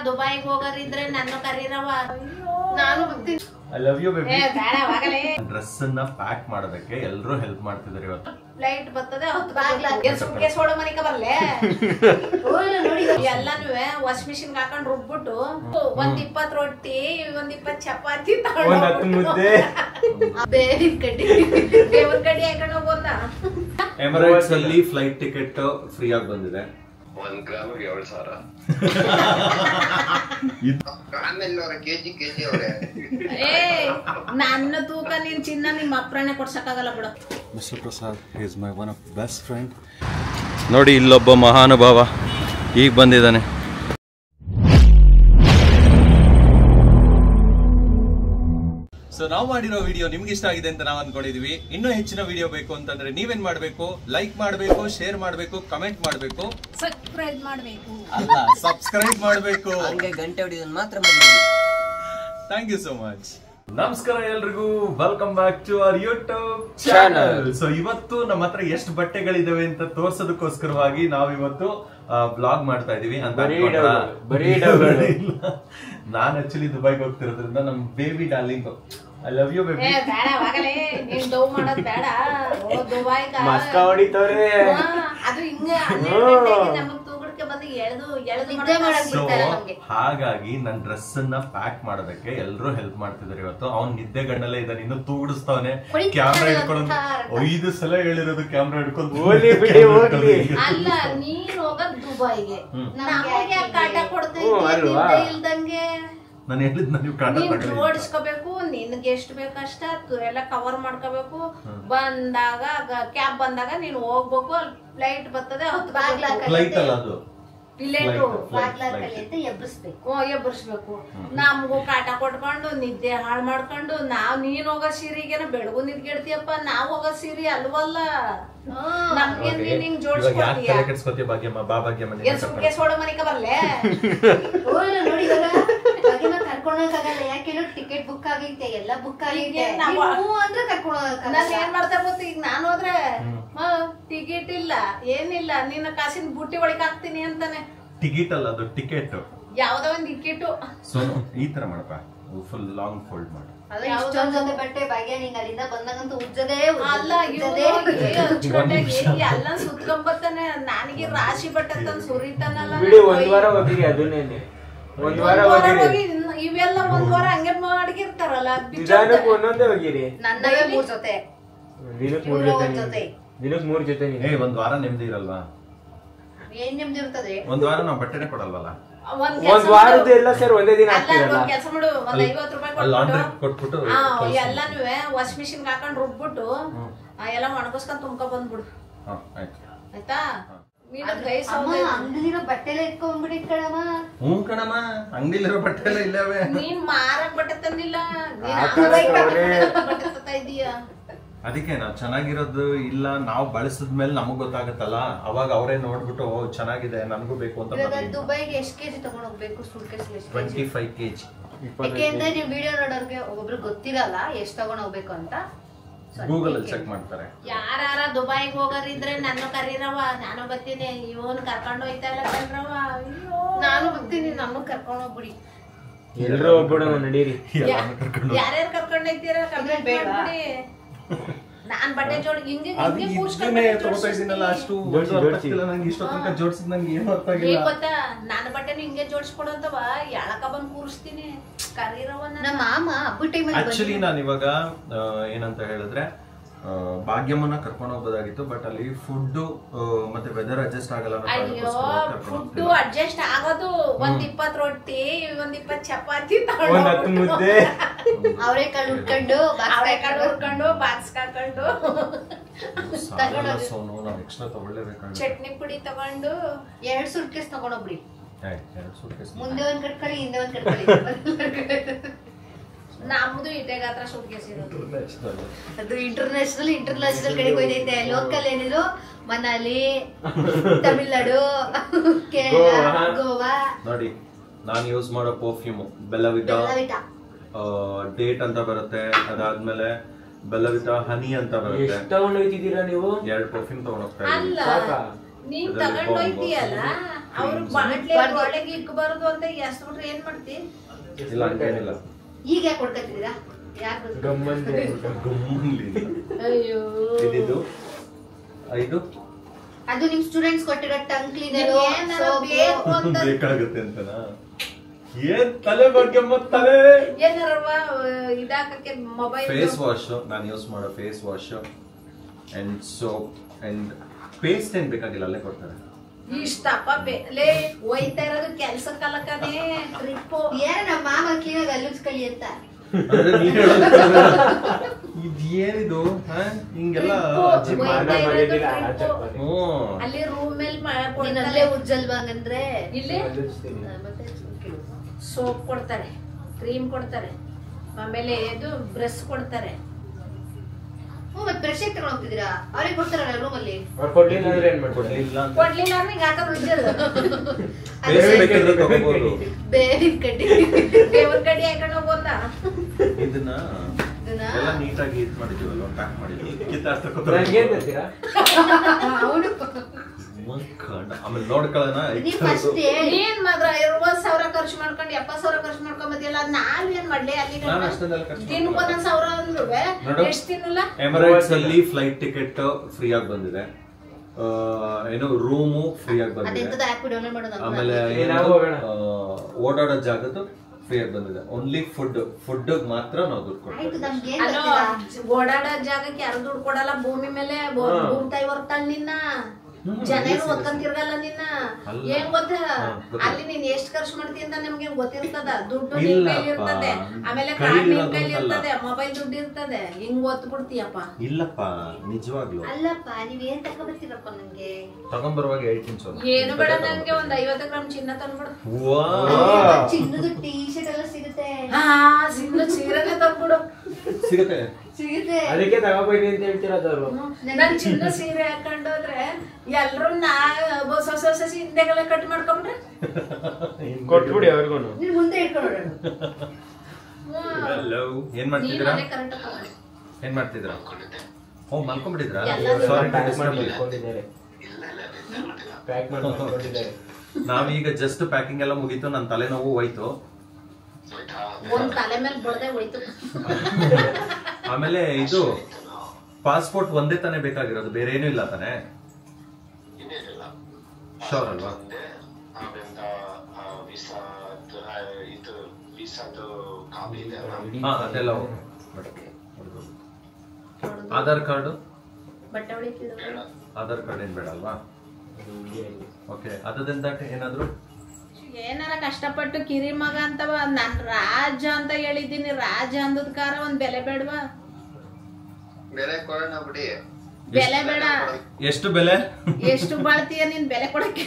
ದುಬೈಗೆ ಹೋಗೋರಿದ್ರೆ ನನ್ನ ಕರೀರವ. ನಾನು ಬರ್ತೀನಿ. I love you baby. Dress ಅನ್ನ ಪ್ಯಾಕ್ ಮಾಡೋದಕ್ಕೆ ಎಲ್ಲರೂ ಹೆಲ್ಪ್ ಮಾಡ್ತಿದ್ದಾರೆ ಇವತ್ತು. ಫ್ಲೈಟ್ ಬರ್ತದೆ ಸುಟ್ಕೇಸ್ ಹೊಡೋ ಮನಿಕ ಬರ್ಲೆ ಎಲ್ಲಾನು ವಾಶ್ ಮಿಷಿನ್ ಹಾಕೊಂಡ್ ರುಬ್ಬಿಟ್ಟು 120 ರೊಟ್ಟಿ 120 ಚಪಾತಿ ದೇವ್ರ ಕಡಿ ಹಾಕೊಂಡು ಹೋಗೋದ. ಎಮಿರೇಟ್ಸ್ ಅಲ್ಲಿ ಫ್ಲೈಟ್ ಟಿಕೆಟ್ ಫ್ರೀ ಆಗಿ ಬಂದಿದೆ. 1 ಗ್ರಾಮಿಗೆ 7,000. ನನ್ನ ತೂಕ ನೀನ್ ಚಿನ್ನ ನಿಮ್ಮ ಅಪ್ರಾಣೆ ಕೊಡ್ಸಕ್ಕಾಗಲ್ಲ ಬಿಡು. Mister Prasad is my one of best friend. ನೋಡಿ ಇಲ್ಲೊಬ್ಬ ಮಹಾನುಭಾವ ಈಗ ಬಂದಿದ್ದಾನೆ. ಸೊ ನಾವು ಮಾಡಿರೋ ವಿಡಿಯೋ ನಿಮ್ಗೆ ಇಷ್ಟ ಆಗಿದೆ ಅಂತ ನಾವು ಅನ್ಕೊಂಡಿದೀವಿ. ಇನ್ನೂ ಹೆಚ್ಚಿನ ವಿಡಿಯೋ ಬೇಕು ಅಂತಂದ್ರೆ ನೀವೇನ್ ಮಾಡ್ಬೇಕು? ಲೈಕ್ ಮಾಡ್ಬೇಕು, ಶೇರ್ ಮಾಡ್ಬೇಕು, ಕಮೆಂಟ್ ಮಾಡ್ಬೇಕು, ಸಬ್ಸ್ಕ್ರೈಬ್ ಮಾಡ್ಬೇಕು. ಅಲ್ಲ ಸಬ್ಸ್ಕ್ರೈಬ್ ಮಾಡ್ಬೇಕು, ಹಂಗೆ ಗಂಟೆ ಹೊಡಿಯೋದನ್ನ ಮಾತ್ರ ಮಾಡಿ. Thank you so much. ನಮಸ್ಕಾರ ಎಲ್ರಿಗೂ, welcome back to our YouTube channel. So ಇವತ್ತು ನಮ್ಮ ಹತ್ರ ಎಷ್ಟು ಬಟ್ಟೆಗಳಿದಾವೆ ಅಂತ ತೋರ್ಸೋದಕ್ಕೋಸ್ಕರವಾಗಿ ನಾವು ಇವತ್ತು ಬ್ಲಾಗ್ ಮಾಡ್ತಾ ಇದೀವಿ ಅಂತ. ನಾನ್ ಆಕ್ಚುಲಿ ದುಬೈಗೆ ಹೋಗ್ತಿರೋದ್ರಿಂದ ನಮ್ baby darling I love you baby. ನೀನ್ ಡೌ ಮಾಡೋದ್ ಬೇಡ. ಮಸ್ಕ ಹೊಡಿತವ್ರೆ ಅದು ಹಿಂಗ ನಮಗ್ ತೂಗಡ್ಕೆ ಬಂದು ಎಳೆದು ಹಾಗಾಗಿ ನನ್ ಡ್ರೆಸ್ ಅನ್ನ ಪ್ಯಾಕ್ ಮಾಡೋದಕ್ಕೆ ಎಲ್ಲರೂ ಹೆಲ್ಪ್ ಮಾಡ್ತಿದ್ದಾರೆ ಇವತ್ತು. ಅವ್ನ್ ನಿದ್ದೆ ಗಣ್ಣಲ್ಲೇ ಇದ್ದಾನೆ, ಇನ್ನು ತೂಗಿಡಿಸ್ತಾವನೆ. ಕ್ಯಾಮ್ರಾ ಹಿಡ್ಕೊಂಡು 5 ಸಲ ಹೇಳಿರೋದು ಕ್ಯಾಮ್ರಾ ಹಿಡ್ಕೊಂಡು. ಅಲ್ಲ ನೀನ್ ಹೋಗೋದ್ ದುಬೈಗೆ, ನಮಗೆ ಕಾಟ ಕೊಡ್ತಾ ಇಲ್ದಂಗೆ. ನಾನು ಹೇಳಿದ್ ನೀವು ಕಾಟ ಜೋಡಿಸ್ಕೋಬೇಕು. ನಿನ್ಗೆ ಎಷ್ಟು ಬೇಕಷ್ಟ ಎಲ್ಲ ಕವರ್ ಮಾಡ್ಕೋಬೇಕು. ಬಂದಾಗ ಕ್ಯಾಬ್ ಬಂದಾಗ ನೀನ್ ಹೋಗ್ಬೇಕು. ಫ್ಲೈಟ್ ಬರ್ತದೆ, ಫ್ಲೈಟ್ ಅಲ್ಲ ಅದು ಎಬ್ಬರಿಸ್ಬೇಕು. ನಮ್ಗೂ ಕಾಟ ಕೊಟ್ಕೊಂಡು ನಿದ್ದೆ ಹಾಳು ಮಾಡ್ಕೊಂಡು ನೀನ್ ಹೋಗೋ ಸೀರಿಗೆನ ಬೆಳಗು ನಿದ್ಗೆಡ್ತೀಯಪ್ಪ. ನಾವ್ ಹೋಗೋ ಸೀರೆ ಅಲ್ವಲ್ಲ. ನಮ್ಗೆ ನೀನ್ ಜೋಡಿಸ್ಕೊತೀಯ. ಸುಟ್ಕೇಸ್ ಹೊಡೋ ಮನಿಕ ಬರ್ಲೆ ಕರ್ಕೊಂಡೋಗಲ್ಲ. ಯಾಕೆ ಟಿಕೆಟ್ ಬುಕ್ ಆಗೈತೆ, ಎಲ್ಲ ಬುಕ್ ಆಗೈತೆ ಅಂದ್ರೆ ಕರ್ಕೊಂಡೋಗ. ನಾನ್ ಏನ್ ಮಾಡ್ತಾ ಗೊತ್ತ, ಈಗ ನಾನು ಹೋದ್ರೆ ಟಿಕೆಟ್ ಇಲ್ಲ ಏನಿಲ್ಲ, ನಿನ್ನ ಕಾಸಿನ ಬುಟ್ಟಿ ಒಳಗೆ ಹಾಕ್ತೀನಿ ಅಂತಾನೆ. ಟಿಕೆಟ್ ಅಲ್ಲ ಅದು ಟಿಕೆಟ್, ಯಾವ್ದೋ ಒಂದ್ ಟಿಕೆಟ್. ಸೊ ಈ ತರ ಮಾಡಪ್ಪ, ಫುಲ್ ಲಾಂಗ್ ಫೋಲ್ಡ್ ಮಾಡು. ಜೊತೆ ಬಟ್ಟೆ ಭಾಗ್ಯ ನಿಂಗ ಅಲ್ಲಿಂದ ಬಂದಾಗಂತೂ ಉಜ್ಜದೇ ಅಲ್ಲ ಎಲ್ಲ ಸುತ್ಕೊಂಬತ್ತಾನೆ. ನನಗೆ ರಾಶಿ ಬಟ್ಟೆ ತಂದ್ ಸುರಿತಾನಲ್ಲ. ಇವೆಲ್ಲ 1 ವಾರ ಹಂಗೆ ಮಡಗಿರ್ತಾರಲ್ಲ. ಒಂದೊಂದೇ ಹೋಗಿರಿ. ನನ್ನವೇ 3 ಜೊತೆ, ದಿನಕ್ಕೆ 3 ಜೊತೆ. 1 ವಾರ ನೆಮ್ಮದಿ ಇರಲ್ವಾ? ಏನ್ ನೆಮ್ಮದಿ ಇರ್ತದೆ? 1 ವಾರ ನಾವು ಬಟ್ಟೆನೆ ಕೊಡಲ್ವಲ್ಲ. ಒಂದ್ ವಾರದ ಎಲ್ಲ ಸರ್ ಒಂದೇ ದಿನ ಹಾಕ್ತಿರಲ್ಲ. ಕೆಲಸ ಮಾಡು, 50 ರೂಪಾಯಿ ಕೊಟ್ಬಿಟ್ಟು ಎಲ್ಲಾನು ವಾಶ್ ಮಿಷಿನ್ ಹಾಕೊಂಡ್ ರುಬ್ಬಿಟ್ಟು ಎಲ್ಲ ಒಣಗಿಸ್ಕೊಂಡ್ ತುಂಬ್ಕೊ ಬಂದ್ಬಿಡು. ಆಯ್ತಾ? ಅಂಗಡಿಲಿರೋ ಬಟ್ಟೆ ಎಲ್ಲ ಇಟ್ಕೊಂಡ್ಬಿಡಿ ಕಣಮ್ಮ. ಹ್ಞೂ ಕಣಮ್ಮ, ಅಂಗಡಿಲಿರೋ ಬಟ್ಟೆ ಎಲ್ಲ ಇಲ್ಲವೇ. ನೀನ್ ಮಾರಕ್ ಬಟ್ಟೆ ತಂದಿಲ್ಲ, ಬಟ್ಟೆ ತತ್ತಾ ಇದೀಯ. ಅದಕ್ಕೆ ನಾವು ಚೆನ್ನಾಗಿರೋದು ಇಲ್ಲ, ನಾವು ಬಳಸಿದ್ಮೇಲೆ ನಮಗ್ ಗೊತ್ತಾಗತ್ತಲ್ಲ. ಅವಾಗ ಅವರೇ ನೋಡ್ಬಿಟ್ಟು ಚೆನ್ನಾಗಿದೆ ನನಗೂ ಬೇಕು ಅಂತ. ದುಬೈಗೆ ಎಷ್ಟು ಕೆಜಿ ತಗೊಂಡ್ ಹೋಗ್ಬೇಕು? Suitcase 25 kg. ಯಾಕೆಂದ್ರೆ ನೀವು ವಿಡಿಯೋ ನೋಡೋರ್ಗೆ ಒಬ್ಬೊಬ್ರು ಗೊತ್ತಿರಲ್ಲ ಎಷ್ಟು ತಗೊಂಡ್ ಹೋಗ್ಬೇಕು ಅಂತ. ಗೂಗಲ್ ಅಲ್ಲಿ ಚೆಕ್ ಮಾಡ್ತಾರೆ. ಯಾರ ದುಬೈಗೆ ಹೋಗೋರಿದ್ರೆ ನನ್ನ ಕರೀರವ, ನಾನು ಬರ್ತೀನಿ. ಇವನ್ ಕರ್ಕೊಂಡು ಹೋಯ್ತಾ ಇಲ್ಲ ಕಣ್ರವ. ನಾನು ಬರ್ತೀನಿ, ನಾನು ಕರ್ಕೊಂಡು ಹೋಗ್ಬಿಡಿ. ಎಲ್ರು ಹೋಗ್ಬಿಡೋ ನಡೀರಿ. ಯಾರ್ಯಾರು ಕರ್ಕೊಂಡು ಹೋಯ್ತೀರಾ ಕಮೆಂಟ್ ಮಾಡ್ಬಿಡಿ. ನಾನ್ ಬಟ್ಟೆ ಜೋಡಿ ಹಿಂಗೆ ಜೋಡಿಸಿದ್ ನಂಗೆ ಏನು ಅರ್ಥ ಆಗಿಲ್ಲ. ಗೊತ್ತಾ, ನಾನು ಬಟ್ಟೆನ ಹಿಂಗೆ ಜೋಡಿಸ್ಕೊಡಂತವ ಎಳಕ ಬಂದ್ ಕೂರಿಸ್ತೀನಿ. ಕರೀರವ ನಮ್ಮ ಮಾಮ ಹಬ್ಬ ಟೈಮಲ್ಲಿ. ಆಕ್ಚುಲಿ ನಾನು ಇವಾಗ ಏನಂತ ಹೇಳಿದ್ರೆ ಭಾಗ್ಯಮ್ಮನ ಕರ್ಕೊಂಡು ಹೋಗ್ಬೋದಾಗಿತ್ತು, ಬಟ್ ಅಲ್ಲಿ ಫುಡ್ ಮತ್ತೆ ವೆದರ್ ಅಡ್ಜಸ್ಟ್ ಆಗಲ್ಲ. ಅಯ್ಯೋ, ಫುಡ್ ಅಡ್ಜಸ್ಟ್ ಆಗೋದು 120 ರೊಟ್ಟಿ 120 ಚಪಾತಿ ಮುದ್ದೆ, ಅವರೆಕಾಳು ಹುಡ್ಕೊಂಡು ಬಾಕ್ಸ್ ಹಾಕೊಂಡು ಚಟ್ನಿ ಪುಡಿ ತಗೊಂಡು 2 ಸೂಟ್ಕೇಸ್ ತಗೊಂಡೋಗ್ಬಿಡಿ. 2 ಸೂಟ್ಕೇಸ್, ಮುಂದೆ ಒಂದ್ ಕಟ್ಕೊಳ್ಳಿ, ಹಿಂದೆ ಒಂದ್ ಕಟ್ಕೊಳ್ಳಿ. ನಮ್ದು ಇದೇ ಗಾತ್ರ ಸೂಟ್ಕೇಸ್ ಇರೋದು. ಅದು ಇಂಟರ್ನ್ಯಾಷನಲ್ ಕಡೆಗೆ ಹೋಯ್ತೈತೆ. ಲೋಕಲ್ ಏನಿದ್ರು ಮನಾಲಿ, ತಮಿಳ್ನಾಡು, ಕೇರಳ, ಗೋವಾ. ನೋಡಿ, ನಾನು ಯೂಸ್ ಮಾಡೋ ಪರ್ಫ್ಯೂಮ್ ಬೆಲ್ಲವಿಟಾ ಡೇಟ್ ಅಂತ ಬರುತ್ತೆ. ಅದಾದ್ಮೇಲೆ ಬೆಲ್ಲವಿಟಾ ಹನಿ ಅಂತ ಬರುತ್ತೆ. ತಗೊಂಡ್ ಹೋಗ್ತಿದ್ದೀರಾ ನೀವು? 2 ಪರ್ಫ್ಯೂಮ್ ತಗೊಂಡ್ ಹೋಗ್ತಾ ಇದ್ದೀನಿ. ನೀನ್ ತಗೊಂಡ್ ಹೋಯ್ತೀಯಲ್ಲ, ಅವ್ರು ಬಾಟ್ಲಿ ಒಳಗೆ ಇಕ್ಬಾರ್ದು ಅಂತ ಎಸ್ಬಿಟ್ರೆ ಏನ್ ಮಾಡ್ತಿ? ಇಲ್ಲ ಹಂಗೇನಿಲ್ಲ. ಈಗ ಯಾಕೆ ಕೊಡ್ಕತ್ತಿದ್ದೀರಾ? ಯಾಕೆ ಗಮ್ಮಂದೆ ಅಯ್ಯೋ ಇದಿದು 5 ಅದು ನಿಮ್ ಸ್ಟೂಡೆಂಟ್ಸ್ ಕೊಟ್ಟಿರೋ ಟಂಗ್ ಕ್ಲೀನರ್ ಏನಾರ ಬೇಕು ಅಂತ ಬೇಕಾಗುತ್ತೆ ಅಂತನಾ? ಏನ್ ತಲೆ ಬಗ್ಗೆ ತಲೆ ಏನಾರವ ಇದಾಕಕ್ಕೆ ಮೊಬೈಲ್ ಫೇಸ್ ವಾಶ್ ನಾನು ಯೂಸ್ ಮಾಡೋ face wash and soap and paste ಏನ್ ಬೇಕಾಗಿಲ್ಲ ಅಲ್ಲೇ ಕೊಡ್ತಾರೆ. ಇಷ್ಟಪ್ಪ ಲೇ ಒಯ್ತಾ ಇರೋದು ಕೆಲ್ಸಕ್ಕಲ್ಲಕನೇ ಟ್ರಿಪ್ಪು. ಏನ ನಮ್ಮ ಮಾಮ ಕ್ಲೀನಾಗ ಅಲ್ಲುಚ್ಕೊಳ್ಳಿ ಅಂತ. ಇದೇನಿದು ಹಿಂಗೆಲ್ಲ ಅಲ್ಲಿ ರೂಮ್ ಅಲ್ಲೇ ಉಜ್ಜಲ್ವಾ ಹಂಗಂದ್ರೆ ಇಲ್ಲಿ ಸೋಪ್ ಕೊಡ್ತಾರೆ, ಕ್ರೀಮ್ ಕೊಡ್ತಾರೆ, ಆಮೇಲೆ ಇದು ಬ್ರಷ್ ಕೊಡ್ತಾರೆ. ಮತ್ತೆ ಬ್ರಷ್ ತಗೊಂಡ್ ಹೋಗ್ತಿದ್ದೀರಾ? ಅವ್ರಿಗೆ ಕೊಡ್ತಾರಲ್ಲ ರೂಮ್ ಅಲ್ಲಿ. ಅವ್ರು ಕೊಡ್ಲಿಲ್ಲ ಅಂದ್ರೆ ಏನ್ ಮಾಡ್ಕೊಡ್ಲಿ? ಕೊಡ್ಲಿಲ್ಲ ಅಂದ್ರೆ ಈಗ ಹಾಕೋದು ಉಜ್ಜೋದು. ಬೇವಿನ ಕಡ್ಡಿ ದೇವ್ರ ಕಡಿ ಹಾಕೊಂಡು ಹೋಗೋದ. ಇದನ್ನ ಎಲ್ಲ ನೀಟಾಗಿ ಇದು ಮಾಡಿದೀವಲ್ಲ, ಪ್ಯಾಕ್ ಮಾಡಿದೀವಿ. ನಂಗೆ ಏನ್ ತರ್ತೀರಾ? ಅವನು ಆಮೇಲೆ ನೋಡ್ಕೊಳ್ಳೋಣ. ನೀವ್ ಫಸ್ಟ್ ಹೇಳಿ. ನೀನ್ ಮಾತ್ರ 20,000 ಖರ್ಚು ಮಾಡ್ಕೊಂಡು 70,000 ಖರ್ಚು ಮಾಡ್ಕೊಂಬದಿಯಲ್ಲ, ನಾವ್ ಏನ್ ಮಾಡ್ಲಿ? ಅಲ್ಲಿ ನಾನು ಅಷ್ಟೊಂದೆಲ್ಲ ಖರ್ಚು ದಿನಕ್ಕೆ 1,000 ಅಂದ್ರು ಎಷ್ಟು ತಿನ್ನಲ್ಲ? ಎಮಿರೇಟ್ಸ್ ಅಲ್ಲಿ ಫ್ಲೈಟ್ ಟಿಕೆಟ್ ಫ್ರೀ ಆಗಿ ಬಂದಿದೆ, ಏನು ರೂಮು ಫ್ರೀ ಆಗಿ ಬಂದಿದೆ, ಅದೆಂತದ ಆಪ್ ಡೌನ್ಲೋಡ್ ಮಾಡೋದು. ಆಮೇಲೆ ಓಡಾಡೋ ಜಾಗದ್ದು ಫ್ರೀ ಆಗಿ ಬಂದಿದೆ. ಓನ್ಲಿ ಫುಡ್ ಮಾತ್ರ ನಾವು ದುಡ್ಡು ಕೊಡ್ತೀವಿ. ಆಯ್ತು, ನಮ್ಗೆ ಏನ್ ಅಲೋ, ಗೊತ್ತಿಲ್ಲ. ಓಡಾಡೋ ಜಾಗಕ್ಕೆ ಯಾರು ದುಡ್ಡು ಕೊಡಲ್ಲ. ಭೂಮಿ ಮೇಲೆ ಭೂಮಿ ತಾಯಿ ಹೊರ್ತಾಳ ನಿನ್ನ, ಜನ ಓದ್ಕೊಂಡ್ ತಿರ್ಗಲ್ಲ ನಿನ್ನ. ಏನ್ ಗೊತ್ತ, ಅಲ್ಲಿ ನೀನ್ ಎಷ್ಟ್ ಖರ್ಚು ಮಾಡ್ತೀಯ ಅಂತ ನಮ್ಗೆ ಗೊತ್ತಿರ್ತದ. ದುಡ್ಡು ನಿನ್ ಕೈಲಿ ಇರ್ತದೆ, ಆಮೇಲೆ ಕಾರ್ಡ್ ನಿನ್ ಕೈಲಿ ಇರ್ತದೆ, ಮೊಬೈಲ್ ದುಡ್ಡು ಇರ್ತದೆ. ಹಿಂಗ್ ಒತ್ತು ಬಿಡ್ತೀಯಪ್ಪ. ಇಲ್ಲಪ್ಪ ನಿಜವಾಗ್ಲು ಅಲ್ಲಪ್ಪ, ನೀವೇನ್ ತಗೊಂಡ್ಬರ್ತೀರಪ್ಪ ನಂಗೆ? ತಗೊಂಡ್ಬರುವಾಗ ಹೇಳ್ತೀನಿ ಸರ್. ಏನು ಬೇಡ, ನನ್ಗೆ ಒಂದ್ 50 ಗ್ರಾಮ್ ಚಿನ್ನ ತಂದ್ಬಿಡು. ಚಿನ್ನದ ಟೀ ಶರ್ಟ್ ಎಲ್ಲ ಸಿಗುತ್ತೆ. ಹಾ, ಸಿಗ್ಲು ಸೀರೆನೆ ತಂದ್ಬಿಡು. ಸಿಗುತ್ತೆ ಸಿಗುತ್ತೆ. ಅದಕ್ಕೆ ತಗೋಬೇಡಿ ಅಂತ ಹೇಳ್ತಿರೋದವ್ರು. ನನ್ ಚಿನ್ನ ಸೀರೆ ಹಾಕೊಂಡು ಹೋದ್ರೆ ಎಲ್ರು ಹೊಸ ಹಿಂದೆಗೆಲ್ಲ ಕಟ್ ಮಾಡ್ಕೊಂಡ್ರೆ ಕೊಟ್ಬಿಡಿ ಅವ್ರಿಗೂನು. ನೀನ್ ಮುಂದೆ ಇಟ್ಕೊಂಡ್ಬಿಡೋಣ. ಏನ್ ಮಾಡ್ತಿದ್ದೀರಾ? ಏನ್ ಮಾಡ್ತಿದ್ದೀರಾ? ಓ ಮಲ್ಕೊಂಡ್ಬಿಟ್ಟಿದ್ರಾ? ಸಾರಿ ಪ್ಯಾಕ್ ಮಾಡಿ ಮಲ್ಕೊಂಡಿದ್ದಾರೆ. ಪ್ಯಾಕ್ ಮಾಡಿ ಮಲ್ಕೊಂಡಿದ್ದಾರೆ. ನಾವೀಗ ಜಸ್ಟ್ ಪ್ಯಾಕಿಂಗ್ ಎಲ್ಲ ಮುಗೀತು. ನನ್ನ ತಲೆನೋವು ಹೋಯ್ತು. ಒಂದ್ ತಲೆ ಮೇಲೆ ಬಡ್ದೆ ಹೋಯ್ತು. ಆಮೇಲೆ ಇದು ಪಾಸ್ಪೋರ್ಟ್ ಒಂದೇ ತಾನೇ ಬೇಕಾಗಿರೋದು, ಬೇರೆ ಏನೂ ಇಲ್ಲ ತಾನೆ? ಶೋರ್ ಅಲ್ವಾ? ಅದೆಲ್ಲ ಆಧಾರ್ ಕಾರ್ಡು, ಬಟ್ಟೆ ಹೊಡಿತಿದ್ರು. ಆಧಾರ್ ಕಾರ್ಡ್ ಏನ್ ಬೇಡ ಅಲ್ವಾ? ಓಕೆ, ಅದರಿಂದ ಏನಾದ್ರು ಏನಾರ ಕಷ್ಟಪಟ್ಟು ಕಿರಿ ಮಗ ಅಂತವ ನಾನ್ ರಾಜ ಅಂತ ಹೇಳಿದ್ದೀನಿ. ರಾಜ ಅಂದದ್ಕಾರ ಒಂದ್ ಬೆಲೆ ಬೇಡವಾ? ಬೆಲೆ ಕೊಡೋಣ ಬಿಡಿ. ಬೆಲೆ ಬೇಡ. ಎಷ್ಟು ಬೆಲೆ? ಎಷ್ಟು ಬಾಳ್ತೀಯ ನೀನ್ ಬೆಲೆ ಕೊಡಕ್ಕೆ?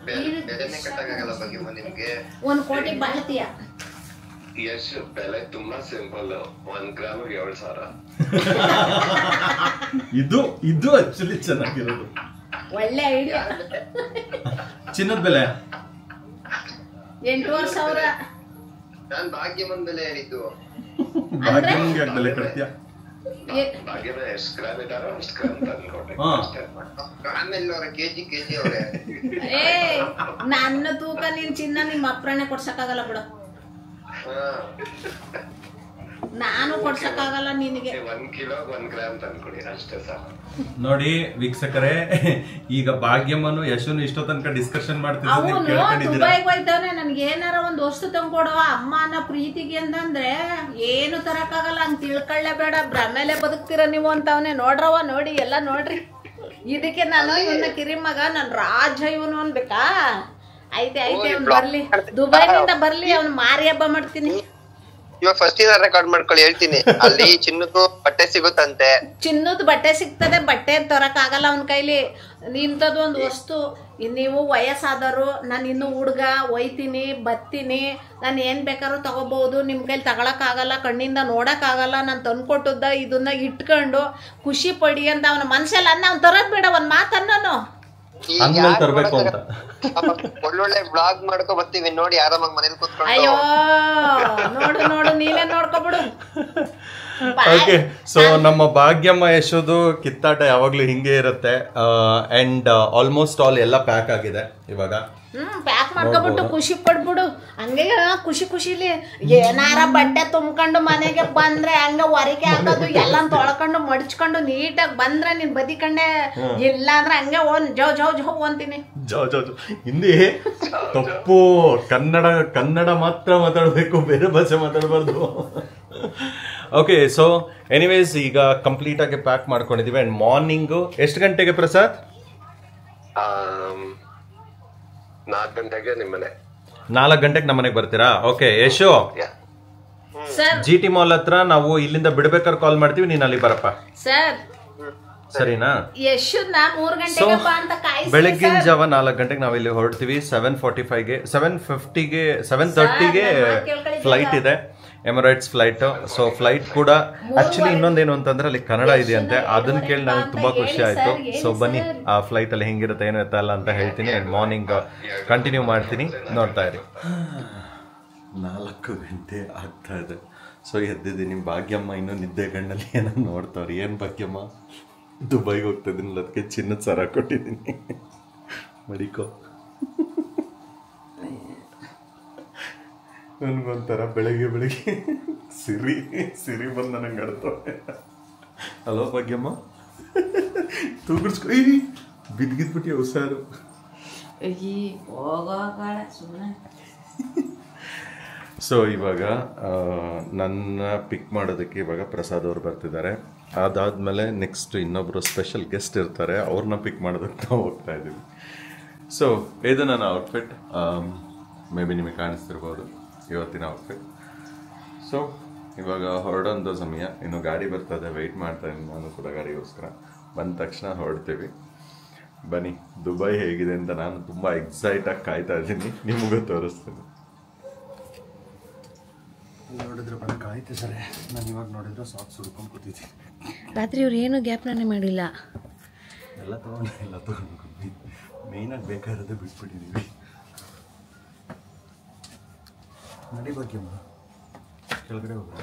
ಬೆಲೆನೇ ಕಟ್ಟಕ್ಕಾಗಲ್ಲ ಬಗ್ಗೆ ನಿಮ್ಗೆ. 1 ಕೋಟಿ ಬಾಳ್ತೀಯ. ಎಷ್ಟು ಬೆಲೆ? ತುಂಬಾ ಸಿಂಪಲ್. 1 ಗ್ರಾಮ್ 7,000. ಇದು ಆಕ್ಚುಲಿ ಚೆನ್ನಾಗಿರೋದು. ಒಳ್ಳೆ ಐಡಿಯಾ. ಚಿನ್ನದ ಬೆಲೆ 8,500. ನಾನ್ ಭಾಗ್ಯಮನ್ ಬೆಲೆ ಹೇಳಿದ್ದು. ಭಾಗ್ಯಂಗೆ ಬೆಲೆ ಕಟ್ತೀಯ? ಭಾಗ್ಯದ ಎಷ್ಟು ಗ್ರಾಮ್ ಇದಾರೋ ಅಷ್ಟು ಗ್ರಾಮ್ ತಂದ್ಕೊಟ್ಟೆ. ಆಮೇಲೆ ಅವ್ರ ಕೆಜಿ ಅವ್ರೆ. ನನ್ನ ತೂಕ ನೀನ್ ಚಿನ್ನ ನಿಮ್ಮ ಅಪ್ರಾಣೆ ಕೊಡ್ಸಕ್ಕಾಗಲ್ಲ ಬಿಡು. ನಾನು ಕೊಡ್ಸಕ್ಕಾಗಲ್ಲ ನಿನಗೆ. 1 ಕಿಲೋ 1 ಗ್ರಾಮ್ ತಂದ್ಕೊಡಿ ಅಷ್ಟೇ ಸಾಕು. ನೋಡಿ ವೀಕ್ಷಕರೇ, ಈಗ ಭಾಗ್ಯಮ್ಮನು ಯಶೋನು ಇಷ್ಟೋ ತನಕ ಡಿಸ್ಕಷನ್ ಮಾಡ್ತಿದ್ರು. ಅವನು ದುಬೈಗೆ ಹೋಯ್ತಾನೆ. ನನ್ಗೆ ಏನಾರ ಒಂದ್ ವಸ್ತು ತಂದ್ಕೊಡೋ ಅಮ್ಮ ಅನ್ನೋ ಪ್ರೀತಿಗೆ ಅಂತಂದ್ರೆ ಏನು ತರಕಾಗಲ್ಲ. ಹಂಗ್ ತಿಳ್ಕೊಳ್ಳೇಬೇಡ, ಭ್ರಮೇಲೆ ಬದುಕ್ತೀರ ನೀವು ಅಂತವನೇ. ನೋಡ್ರವ, ನೋಡಿ ಎಲ್ಲ ನೋಡ್ರಿ. ಇದಕ್ಕೆ ನಾನು ಇವನ್ನ ಕಿರಿ ಮಗ, ನನ್ ರಾಜ ಇವನು ಅನ್ಬೇಕಾ? ಐತೆ ಅವ್ನು ಬರ್ಲಿ, ದುಬೈನಿಂದ ಬರ್ಲಿ, ಅವ್ನು ಮಾರಿ ಹಬ್ಬ ಮಾಡ್ತೀನಿ. ಇವಾಗ ಫಸ್ಟ್ ಇಯರ್ ರೆಕಾರ್ಡ್ ಮಾಡ್ಕೊಳ್ಳಿ, ಹೇಳ್ತೀನಿ. ಅಲ್ಲಿ ಚಿನ್ನದ್ದು ಬಟ್ಟೆ ಸಿಗುತ್ತಂತೆ. ಚಿನ್ನದ ಬಟ್ಟೆ ಸಿಗ್ತದೆ, ಬಟ್ಟೆ ತರಕ್ ಆಗಲ್ಲ ಅವನ ಕೈಲಿ. ಇಂಥದ್ದು ಒಂದು ವಸ್ತು. ನೀವು ವಯಸ್ಸಾದರು, ನಾನು ಇನ್ನು ಹುಡ್ಗ ಒಯ್ತೀನಿ ಬತ್ತೀನಿ, ನಾನು ಏನ್ ಬೇಕಾದ್ರೂ ತಗೋಬಹುದು. ನಿಮ್ ಕೈಲಿ ತಗೊಳಕ್ ಆಗಲ್ಲ, ಕಣ್ಣಿಂದ ನೋಡಕ್ ಆಗಲ್ಲ. ನಾನು ತಂದ್ಕೊಟ್ಟದ್ದ ಇದನ್ನ ಇಟ್ಕೊಂಡು ಖುಷಿ ಪಡಿ ಅಂತ ಅವನ ಮನ್ಸಲ್ಲ. ಅವ್ನು ತರೋದ್ ಬೇಡ, ಒಂದ್ ಮಾತನ್ನೋನು ಅಂದ್ಮೇಲೆ ತರ್ಬೇಕು ಅಂತ. ಒಳ್ಳೊಳ್ಳೆ ಬ್ಲಾಗ್ ಮಾಡ್ಕೊ ಬರ್ತೀವಿ ನೋಡಿ, ಆರಾಮಾಗಿ ಮನೇಲಿ ಕೂತ್ಕೊಂಡು. ಅಯ್ಯೋ ನೋಡು ನೀನೇ ನೋಡ್ಕೊಬಿಡು. ಓಕೆ, ಸೊ ನಮ್ಮ ಭಾಗ್ಯಮ್ಮ ಯಶೋದು ಕಿತ್ತಾಟ ಯಾವಾಗ್ಲೂ ಹಿಂಗೆ ಇರುತ್ತೆ. ಅಂಡ್ ಆಲ್ಮೋಸ್ಟ್ ಆಲ್ ಎಲ್ಲ ಪ್ಯಾಕ್ ಆಗಿದೆ ಇವಾಗ. ಪ್ಯಾಕ್ ಮಾಡ್ಕೊಬಿಟ್ಟು ಖುಷಿ ಪಡ್ಬಿಡು. ಹಂಗೆ ಖುಷಿಲಿ ಏನಾರ ಬಟ್ಟೆ ತುಂಬ್ಕೊಂಡು ಮನೆಗೆ ಬಂದ್ರೆ ಹಂಗ ಹೊರಗೆ ಹಾಕೋದು ಎಲ್ಲ ತೊಳ್ಕೊಂಡು ಮಡ್ಚ್ಕೊಂಡು ನೀಟಾಗಿ ಬಂದ್ರೆ ನೀನ್ ಬದಿಕಂಡೆ, ಇಲ್ಲ ಅಂದ್ರೆ ಹಂಗೆ ಜೋ ಅಂತೀನಿ. ಹಿಂದಿ ತಪ್ಪು, ಕನ್ನಡ ಮಾತ್ರ ಮಾತಾಡ್ಬೇಕು, ಬೇರೆ ಭಾಷೆ ಮಾತಾಡಬಾರ್ದು. ಓಕೆ, ಸೊ ಎನಿವೇಸ್ ಈಗ ಕಂಪ್ಲೀಟ್ ಆಗಿ ಪ್ಯಾಕ್ ಮಾಡ್ಕೊಂಡಿದೀವಿ. ಅಂಡ್ ಮಾರ್ನಿಂಗು ಎಷ್ಟು ಗಂಟೆಗೆ ಪ್ರಸಾದ್? 4 ಗಂಟೆಗೆ ನಿಮ್ಮನೆ. 4 ಗಂಟೆಗೆ ನಮ್ಮನೆಗೆ ಬರ್ತೀರಾ? ಓಕೆ ಯಶೋ, GT ಮಾಲ್ ಹತ್ರ ನಾವು ಇಲ್ಲಿಂದ ಬಿಡ್ಬೇಕಾದ್ರೆ ಕಾಲ್ ಮಾಡ್ತೀವಿ, ನೀನ್ ಅಲ್ಲಿ ಬರಪ್ಪ. ಸರಿನಾ? ಬೆಳಗ್ಗಿನ ಜಾವ 4 ಗಂಟೆಗೆ ನಾವು ಇಲ್ಲಿ ಹೊರಡ್ತೀವಿ. 7:45ಗೆ 7:30ಗೆ ಫ್ಲೈಟ್ ಇದೆ, ಎಮಿರೇಟ್ಸ್ ಫ್ಲೈಟ್. ಸೊ ಫ್ಲೈಟ್ ಕೂಡ ಆಕ್ಚುಲಿ ಇನ್ನೊಂದೇನು ಅಂತಂದ್ರೆ ಅಲ್ಲಿ ಕನ್ನಡ ಇದೆಯಂತೆ, ಅದನ್ನ ಕೇಳಿ ನನಗೆ ತುಂಬಾ ಖುಷಿ ಆಯ್ತು. ಸೊ ಬನ್ನಿ, ಆ ಫ್ಲೈಟ್ ಅಲ್ಲಿ ಹೆಂಗಿರುತ್ತೆ ಏನು ಇರ್ತಲ್ಲ ಅಂತ ಹೇಳ್ತೀನಿ. ಮಾರ್ನಿಂಗ್ ಕಂಟಿನ್ಯೂ ಮಾಡ್ತೀನಿ, ನೋಡ್ತಾ ಇರಿ. 4 ಗಂಟೆ ಆಗ್ತಾ ಇದೆ. ಸೊ ಎದ್ದಿದ್ದೀನಿ. ಭಾಗ್ಯಮ್ಮ ಇನ್ನೂ ನಿದ್ದೆ ಗಣ್ಣಲ್ಲಿ ಏನೋ ನೋಡ್ತಾವ್ರಿ. ಏನ್ ಭಾಗ್ಯಮ್ಮ? ದುಬೈಗೆ ಹೋಗ್ತಾ ಇದೀನಲ್ಲ, ಅದಕ್ಕೆ ಚಿನ್ನದ ಸರ ಕೊಟ್ಟಿದ್ದೀನಿ, ಮಡಿಕೋ. ನನ್ಗೊಂಥರ ಬೆಳಗ್ಗೆ ಸಿರಿ ಬಂದ ನಂಗೆ ಆಡ್ತವೆ. ಹಲೋ ಭಾಗ್ಯಮ್ಮ, ತೂಗಿಡ್ಸ್ಕೊ. ಬಿದ್ಗಿದ್ಬಿಟ್ಟು ಹುಷಾರು. ಸೊ ಇವಾಗ ನನ್ನ ಪಿಕ್ ಮಾಡೋದಕ್ಕೆ ಇವಾಗ ಪ್ರಸಾದ್ ಅವ್ರು ಬರ್ತಿದ್ದಾರೆ. ಅದಾದಮೇಲೆ ನೆಕ್ಸ್ಟ್ ಇನ್ನೊಬ್ಬರು ಸ್ಪೆಷಲ್ ಗೆಸ್ಟ್ ಇರ್ತಾರೆ, ಅವ್ರನ್ನ ಪಿಕ್ ಮಾಡೋದಕ್ಕೆ ನಾವು ಹೋಗ್ತಾ ಇದ್ದೀವಿ. ಸೊ ಇದು ನನ್ನ ಔಟ್ಫಿಟ್. ಮೇ ಬಿ ನಿಮಗೆ ಕಾಣಿಸ್ತಿರ್ಬೋದು ಇವತ್ತಿನ ಔಟ್ಫಿಟ್. ಸೊ ಇವಾಗ ಹೊರಡೋಂಥ ಸಮಯ. ಇನ್ನು ಗಾಡಿ ಬರ್ತದೆ, ವೆಯ್ಟ್ ಮಾಡ್ತಾ ಇದ್ದೀನಿ ನಾನು ಕೂಡ ಗಾಡಿಗೋಸ್ಕರ. ಬಂದ ತಕ್ಷಣ ಹೊರಡ್ತೀವಿ. ಬನ್ನಿ, ದುಬೈ ಹೇಗಿದೆ ಅಂತ ನಾನು ತುಂಬ ಎಕ್ಸೈಟಾಗಿ ಕಾಯ್ತಾ ಇದ್ದೀನಿ, ನಿಮಗೂ ತೋರಿಸ್ತೀನಿ. ನೋಡಿದ್ರೆ ಬಂದು ಕಾಯ್ತು ಸರಿ. ನಾನು ಇವಾಗ ನೋಡಿದ್ರೆ ಸಾಕ್ಸ್ ಹುಡ್ಕೊಂಡು ಕೂತಿದ್ದೀನಿ. ರಾತ್ರಿ ಇವ್ರು ಏನು ಗ್ಯಾಪ್ನೇ ಮಾಡಿಲ್ಲ. ಎಲ್ಲ ತೊಗೊಂಡು ಮೇಯ್ನಾಗಿ ಬೇಕಾಗಿರೋದೇ ಬಿಟ್ಬಿಟ್ಟಿದ್ದೀವಿ. ನಡಿ ಭಾಗ್ಯಮ್ಮ, ಕೆಳಗಡೆ ಹೋಗೋಣ.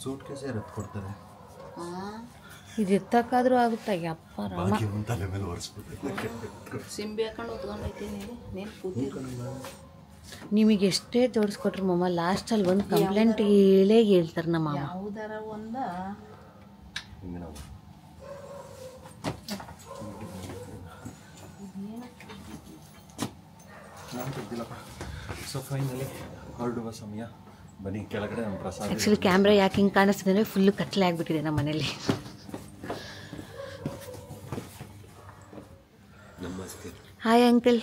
ಸೂಟ್ ಕೇಸೇ ರದ್ದು ಕೊಡ್ತಾರೆ. ಇದು ಎತ್ತಕ್ಕಾದ್ರೂ ಆಗುತ್ತಾ? ಯಪ್ಪ ಭಾಗ್ಯಮ್ಮ ತಲೆ ಮೇಲೆ ಒರೆಸ್ಬಿಟ್ಟು ಸಿಂಬಿ ಹಾಕೊಂಡು ಉತ್ಕೊಂಡೈತೀನಿ. ನಿಮಗೆ ಎಷ್ಟೇ ತೋರಿಸ್ಕೊಟ್ರು ಮಾಮ, ಲಾಸ್ಟಲ್ಲಿ ಒಂದು ಕಂಪ್ಲೇಂಟ್ ಹೇಳ್ತಾರೆ ನಮ್ಮ ಮಾಮ. ಯಾವುದರ ಒಂದ ಸೊ ಫೈನಲಿ ಹೊರಡುವ ಸಮಯ. ಬನ್ನಿ ಕೆಳಗಡೆ ನಮ್ಮ ಪ್ರಸಾದ. ಆ್ಯಕ್ಚುಲಿ ಕ್ಯಾಮ್ರಾ ಯಾಕೆ ಹಿಂಗೆ ಕಾಣಿಸ್ತಿದೆ ಅಂದರೆ ಫುಲ್ಲು ಕತ್ಲೆ ಆಗಿಬಿಟ್ಟಿದೆ ನಮ್ಮ ಮನೇಲಿ. ನಮಸ್ತೆ. Hi uncle.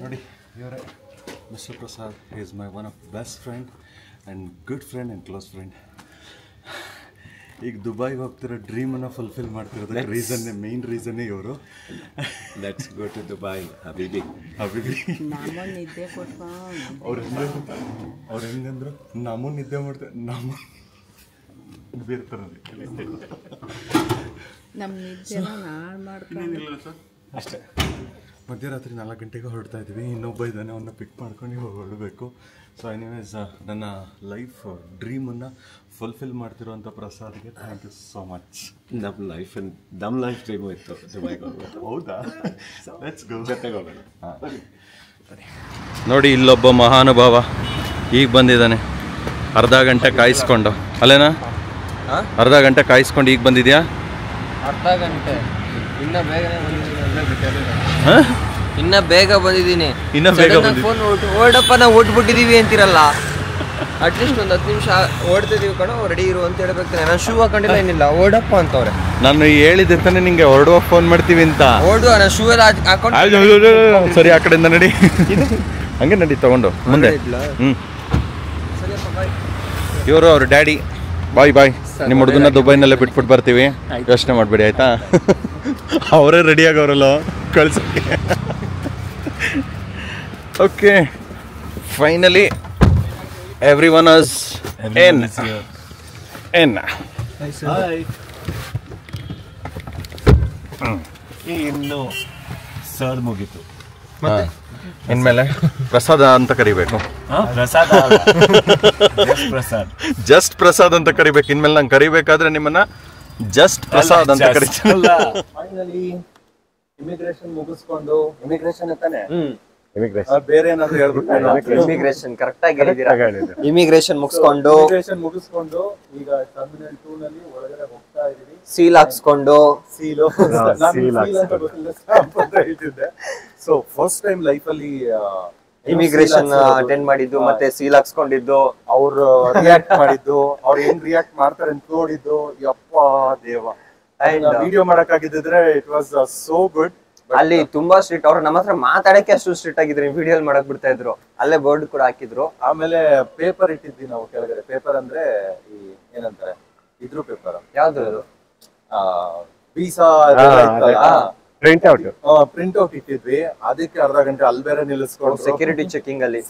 ನೋಡಿ ಇವರೇ mister Prasad. He is my one of best friend and good friend and close friend. ಈಗ ದುಬೈಗೆ ಹೋಗ್ತಿರೋ ಡ್ರೀಮನ್ನು ಫುಲ್ಫಿಲ್ ಮಾಡ್ತಿರೋದು ಮೇನ್ ರೀಸನ್ನೇ ಇವರು. ಲೆಟ್ಸ್ ಗೋ ಟು ದುಬೈ ಹಬೀಬಿ. ನಿದ್ದೆ ಕೊಟ್ಕೊಂಡು ಅವ್ರು ಹೆಂಗಂದ್ರು ನಮ್ಮನ್ನು ನಿದ್ದೆ ಮಾಡ್ತಾರೆ, ನಮ್ಮ ಬೇರ್ತಾರೆ ನಮ್ಮ ನಿದ್ದೆನ ಹಾಳು ಮಾಡ್ಕೊಂಡು ಅಷ್ಟೇ. ಮಧ್ಯರಾತ್ರಿ 4 ಗಂಟೆಗೆ ಹೊರಡ್ತಾ ಇದ್ದೀವಿ. ಇನ್ನೊಬ್ಬ ಇದ್ದಾನೆ, ಅವನ್ನ ಪಿಕ್ ಮಾಡ್ಕೊಂಡು ಹೊರಡಬೇಕು. ಸೊ ಎನಿವೇಸ್ ನನ್ನ ಲೈಫ್ ಡ್ರೀಮನ್ನು ಫುಲ್ಫಿಲ್ ಮಾಡ್ತಿರುವಂಥ ಪ್ರಸಾದ್ಗೆ ಥ್ಯಾಂಕ್ ಯು ಸೋ ಮಚ್. ನಮ್ಮ ಲೈಫ್ ಡ್ರೀಮು ಇತ್ತು ದುಬೈಗೆ ಹೋಗ್ಬೇಕು. ಹೌದಾ? ಲೆಟ್ಸ್ ಗೋ, ಜೊತೆಗೆ ಹೋಗೋಣ. ನೋಡಿ ಇಲ್ಲೊಬ್ಬ ಮಹಾನುಭಾವ ಈಗ ಬಂದಿದ್ದಾನೆ. ಅರ್ಧ ಗಂಟೆ ಕಾಯಿಸ್ಕೊಂಡು ಅಲ್ಲೇನಾ? ಅರ್ಧ ಗಂಟೆ ಕಾಯಿಸ್ಕೊಂಡು ಈಗ ಬಂದಿದ್ಯಾ? ಅರ್ಧ ಗಂಟೆ ಇನ್ನ ಬೇಗನೆ ಇನ್ನ ಬೇಗ ಬಂದಿದ್ದೀನಿ. ಫೋನ್ ಓಡಪ್ಪ ನಾವು ಓಡ್ಬಿಟ್ಟಿದೀವಿ ಅಂತಿರಲ್ಲ, ಅಟ್ಲೀಸ್ಟ್ ಒಂದು 10 ನಿಮಿಷ ಓಡ್ತಿದೀವಿ ಕಣೋ, ರೆಡಿ ಇರು ಅಂತ ಹೇಳ್ಬೇಕು. ನಾನು ಶೂ ಹಾಕೊಂಡಿಲ್ಲ, ಏನಿಲ್ಲ, ಓಡಪ್ಪ ಅಂತವ್ರೆ. ನಾನು ಹೇಳಿದ್ದೆ ತಾನೆ ನಿಂಗೆ ಹೊರಡುವಾಗ ಫೋನ್ ಮಾಡ್ತೀವಿ ಅಂತ. ಓಡುವ, ನಾನು ಶೂ ಎಲ್ಲ ಹಾಕೊಂಡು ಸರಿ, ಆ ಕಡೆಯಿಂದ ನಡಿ, ಹಂಗೆ ನಡಿ ತಗೊಂಡು ಮುಂದೆ. ಇವರು ಅವ್ರ ಡ್ಯಾಡಿ. ಬಾಯ್ ಬಾಯ್. ನಿಮ್ಮ ಹುಡುಗನ ದುಬೈನಲ್ಲೇ ಬಿಟ್ಬಿಟ್ಟು ಬರ್ತೀವಿ, ಯೋಚನೆ ಮಾಡಬೇಡಿ ಆಯ್ತಾ? ಅವರೇ ರೆಡಿ ಆಗೋರಲ್ಲ ಕಳ್ಸೋಕ್ಕೆ. Okay finally everyone is in ಇನ್ನು ಸರ್ ಮುಗೀತು. ಇನ್ಮೇಲೆ ಪ್ರಸಾದ ಅಂತ ಕರಿಬೇಕು. ಪ್ರಸಾದ್ ಜಸ್ಟ್ ಪ್ರಸಾದ್ ಅಂತ ಕರಿಬೇಕು. ಇನ್ಮೇಲೆ ನಂಗೆ ಕರಿಬೇಕಾದ್ರೆ ನಿಮ್ಮನ್ನ ಜಸ್ಟ್ ಪ್ರಸಾದ್ ಅಂತ ಕರಿತೀನಿ. ಫೈನಲಿ ಇಮಿಗ್ರೇಷನ್ ಮುಗಿಸ್ಕೊಂಡು, ಇಮಿಗ್ರೇಷನ್ ತಾನೆ, ಬೇರೆ ಏನಾದ್ರು ಹೇಳ್ಬಿಟ್ಟು ಇಮಿಗ್ರೇಷನ್ ಕರೆಕ್ಟ್ ಆಗಿ ಹೇಳಿದೀರಾ. ಇಮಿಗ್ರೇಷನ್ ಮುಗಿಸ್ಕೊಂಡು ಈಗ ಟರ್ಮಿನಲ್ 2 ನಲ್ಲಿ ಒಳಗಡೆ ಹೋಗ್ತಾ ಇದೀವಿ. ಸೀಲ್ ಹಾಕ್ಸ್ಕೊಂಡು ಸೊ ಫಸ್ಟ್ ಟೈಮ್ ಲೈಫ್ ಅಲ್ಲಿ ಇಮಿಗ್ರೇಷನ್ ಅಟೆಂಡ್ ಮಾಡಿದ್ದು, ಮತ್ತೆ ಸೀಲ್ ಹಾಕ್ಸ್ಕೊಂಡಿದ್ದು, ಅವ್ರು ರಿಯಾಕ್ಟ್ ಮಾಡಿದ್ದು, ಅವ್ರು ಹೆಂಗ್ ರಿಯಾಕ್ಟ್ ಮಾಡ್ತಾರೆ ಅಂತ ನೋಡಿದ್ದು, ಯಪ್ಪ ದೇವ. ವಿಡಿಯೋ ಮಾಡಕ್ಕಾಗಿದ್ರೆ ಇಟ್ ವಾಸ್ ಸೋ ಗುಡ್. ಅಲ್ಲಿ ತುಂಬಾ ಸ್ಟ್ರಿಕ್ಟ್. ಅವ್ರು ನಮ್ಮ ಹತ್ರ ಮಾತಾಡಕ್ಕೆ ಅಷ್ಟು ಸ್ಟ್ರಿಕ್ಟ್ ಆಗಿದ್ರು. ವಿಡಿಯೋ ಮಾಡಕ್ ಬಿಡ್ತಾ ಇದ್ರು. ಅಲ್ಲೇ ಬೋರ್ಡ್ ಕೂಡ ಹಾಕಿದ್ರು. ಆಮೇಲೆ ಪೇಪರ್ ಇಟ್ಟಿದ್ವಿ ನಾವು ಕೆಳಗಡೆ. ಪೇಪರ್ ಅಂದ್ರೆ ಈ ಏನಂತಾರೆ ಇದ್ರು ಪೇಪರ್, ಯಾವ್ದು ಅದು, ವೀಸಾ ಪ್ರಿಂಟ್ ಔಟ್ ಇಟ್ಟಿದ್ವಿ. ಅದಕ್ಕೆ ಅರ್ಧ ಗಂಟೆ ಅಲ್ಲಿ ಬೇರೆ ನಿಲ್ಲಿಸ್ಕೊಂಡು ಸೆಕ್ಯೂರಿಟಿ ಚೆಕಿಂಗ್ ಅಲ್ಲಿ